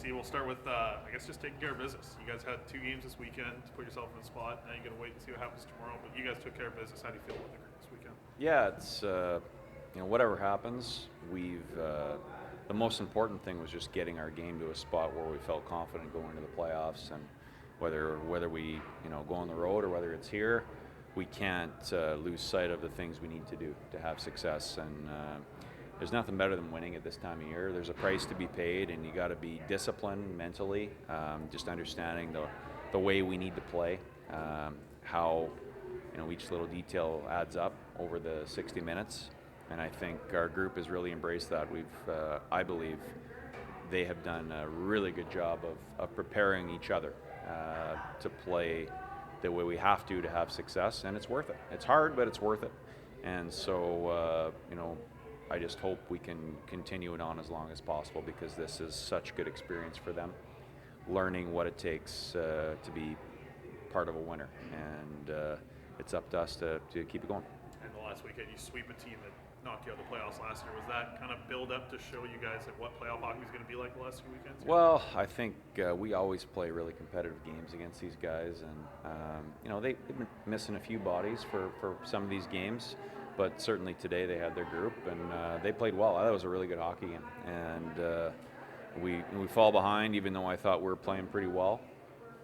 BC. We'll start with, I guess, just taking care of business. You guys had 2 games this weekend to put yourself in the spot. Now you got to wait and see what happens tomorrow. But you guys took care of business. How do you feel about the group this weekend? Yeah, it's whatever happens, the most important thing was just getting our game to a spot where we felt confident going into the playoffs, and whether we go on the road or whether it's here, we can't lose sight of the things we need to do to have success. And there's nothing better than winning at this time of year. There's a price to be paid, and you got to be disciplined mentally, just understanding the way we need to play, how each little detail adds up over the 60 minutes. And I think our group has really embraced that. I believe they have done a really good job of preparing each other to play the way we have to have success, and it's worth it. It's hard, but it's worth it. And so, I just hope we can continue it on as long as possible, because this is such good experience for them, learning what it takes to be part of a winner. And it's up to us to keep it going. And the last weekend, you sweep a team that knocked you out of the playoffs last year. Was that kind of build up to show you guys what playoff hockey is going to be like the last few weekends? Well, I think we always play really competitive games against these guys, and they've been missing a few bodies for some of these games, but certainly today they had their group, and they played well. I thought it was a really good hockey game, and we fall behind, even though I thought we were playing pretty well,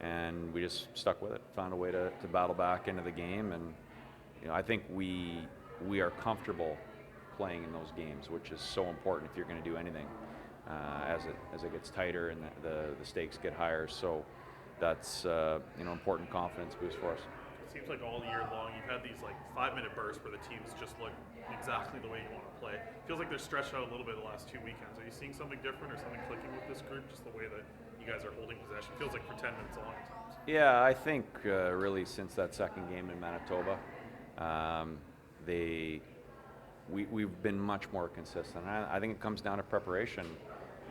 and we just stuck with it, found a way to battle back into the game, and I think we are comfortable playing in those games, which is so important if you're going to do anything as it gets tighter and the stakes get higher. So that's important confidence boost for us. It seems like all year long you've had these 5-minute bursts where the teams just look exactly the way you want to play. It feels like they're stretched out a little bit the last 2 weekends. Are you seeing something different or something clicking with this group? Just the way that you guys are holding possession. It feels like for 10 minutes long at times. Yeah, I think really since that second game in Manitoba, we've been much more consistent. I think it comes down to preparation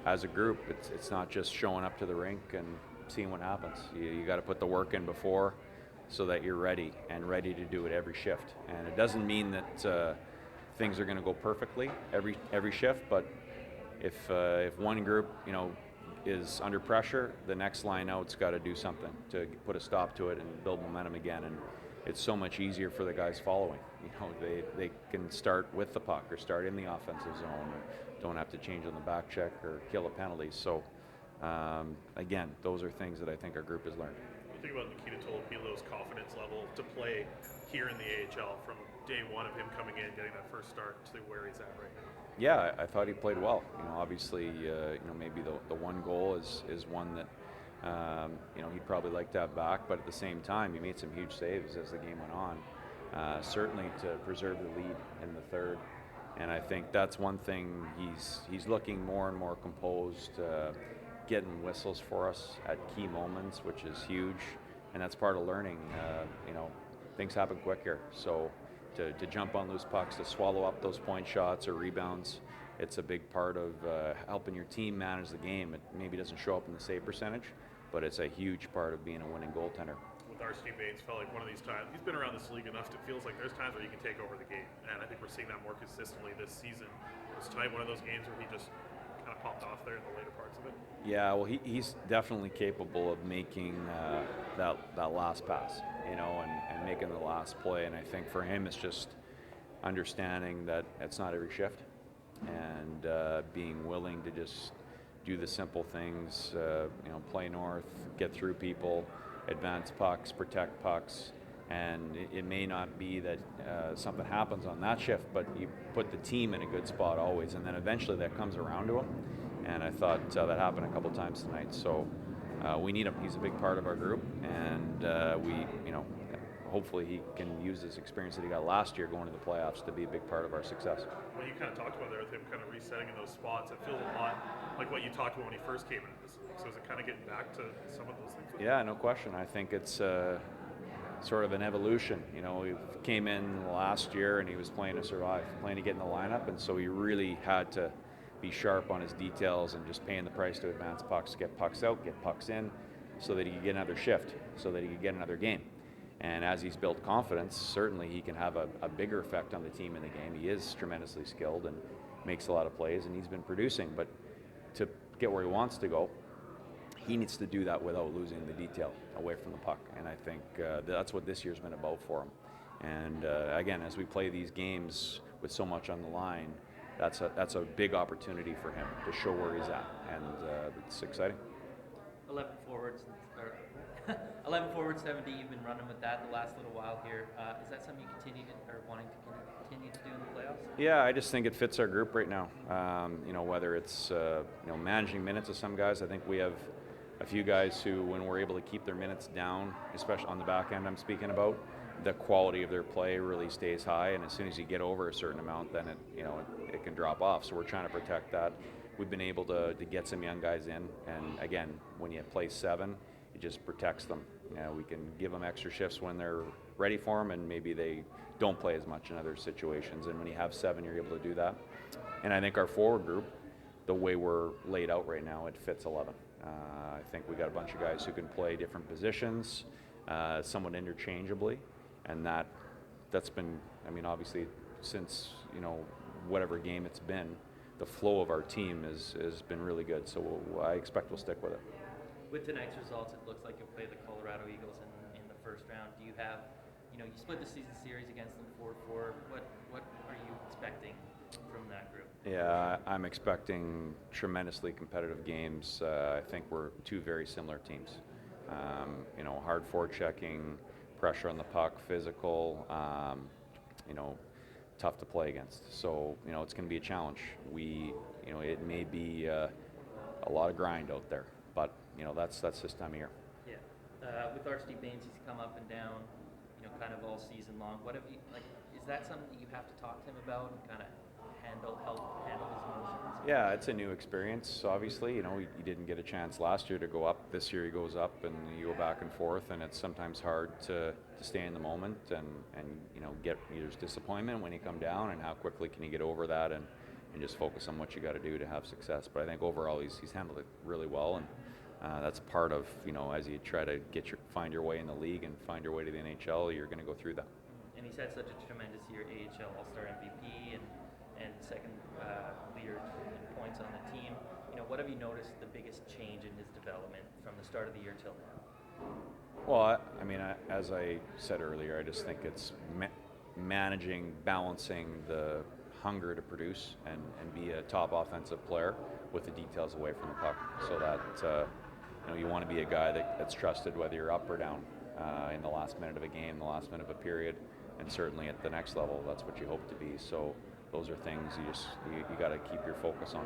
as a group. It's not just showing up to the rink and seeing what happens. You got to put the work in before, so that you're ready to do it every shift. And it doesn't mean that things are going to go perfectly every shift, but if one group is under pressure, the next line out's got to do something to put a stop to it and build momentum again. And it's so much easier for the guys following. They can start with the puck or start in the offensive zone, or don't have to change on the back check or kill a penalty. So again, those are things that I think our group has learned. What do you think about Nikita Tolopilo's confidence level to play here in the AHL from day one of him coming in, getting that first start, to where he's at right now? Yeah, I thought he played well. Obviously, maybe the one goal is one that he'd probably like to have back, but at the same time, he made some huge saves as the game went on, certainly to preserve the lead in the third. And I think that's one thing he's looking more and more composed, getting whistles for us at key moments, which is huge, and that's part of learning. Things happen quick here, so to jump on loose pucks, to swallow up those point shots or rebounds, it's a big part of helping your team manage the game. It maybe doesn't show up in the save percentage, but it's a huge part of being a winning goaltender. With Archie Bates, felt like one of these times, he's been around this league enough, it feels like there's times where you can take over the game, and I think we're seeing that more consistently this season. Was tonight one of those games where he just kind of popped off there in the later parts of it? Yeah, well, he's definitely capable of making that last pass, and making the last play. And I think for him, it's just understanding that it's not every shift, and being willing to just do the simple things, play north, get through people, advance pucks, protect pucks. And it may not be that something happens on that shift, but you put the team in a good spot always, and then eventually that comes around to him. And I thought that happened a couple times tonight. So we need him. He's a big part of our group, and hopefully he can use this experience that he got last year going to the playoffs to be a big part of our success. Well, you kind of talked about there with him kind of resetting in those spots. It feels a lot like what you talked about when he first came into this league. So is it kind of getting back to some of those things? Yeah, no question. I think it's sort of an evolution. He came in last year and he was playing to survive, playing to get in the lineup, and so he really had to be sharp on his details and just paying the price to advance pucks, get pucks out, get pucks in, so that he could get another shift, so that he could get another game. And as he's built confidence, certainly he can have a bigger effect on the team in the game. He is tremendously skilled and makes a lot of plays, and he's been producing. But to get where he wants to go, he needs to do that without losing the detail away from the puck, and I think that's what this year's been about for him. And again, as we play these games with so much on the line, that's a big opportunity for him to show where he's at, and it's exciting. 11 forwards, or 11 forwards, 70. You've been running with that the last little while here. Is that something you continue to, or wanting to continue to do in the playoffs? Yeah, I just think it fits our group right now. Whether it's managing minutes of some guys, I think we have a few guys who, when we're able to keep their minutes down, especially on the back end I'm speaking about, the quality of their play really stays high, and as soon as you get over a certain amount, then it can drop off. So we're trying to protect that. We've been able to get some young guys in, and again, when you play 7, it just protects them. We can give them extra shifts when they're ready for them, and maybe they don't play as much in other situations. And when you have 7, you're able to do that. And I think our forward group, the way we're laid out right now, it fits 11. I think we got a bunch of guys who can play different positions, somewhat interchangeably, and that's been, obviously since whatever game it's been, the flow of our team has been really good. So I expect we'll stick with it. With tonight's results, it looks like you'll play the Colorado Eagles in the first round. Do you have, you split the season series against them 4-4. What are you expecting from that group? Yeah, I'm expecting tremendously competitive games. I think we're two very similar teams. Hard forechecking, pressure on the puck, physical, tough to play against. So, it's going to be a challenge. It may be a lot of grind out there, but, that's this time of year. Yeah. With R.C. Baines, he's come up and down, kind of all season long. What have you, is that something that you have to talk to him about and kind of help handle his emotions? Yeah, it's a new experience, obviously. He didn't get a chance last year to go up. This year he goes up, and you go back and forth, and it's sometimes hard to stay in the moment and get, there's disappointment when you come down, and how quickly can you get over that and just focus on what you got to do to have success. But I think overall he's handled it really well, and that's part of, as you try to find your way in the league and find your way to the NHL, you're going to go through that. And he's had such a tremendous year, AHL All-Star MVP and second leader in points on the team. What have you noticed the biggest change in his development from the start of the year till now? Well, as I said earlier, I just think it's managing, balancing the hunger to produce and be a top offensive player with the details away from the puck, so that you want to be a guy that's trusted whether you're up or down in the last minute of a game, the last minute of a period, and certainly at the next level, that's what you hope to be. So those are things you got to keep your focus on.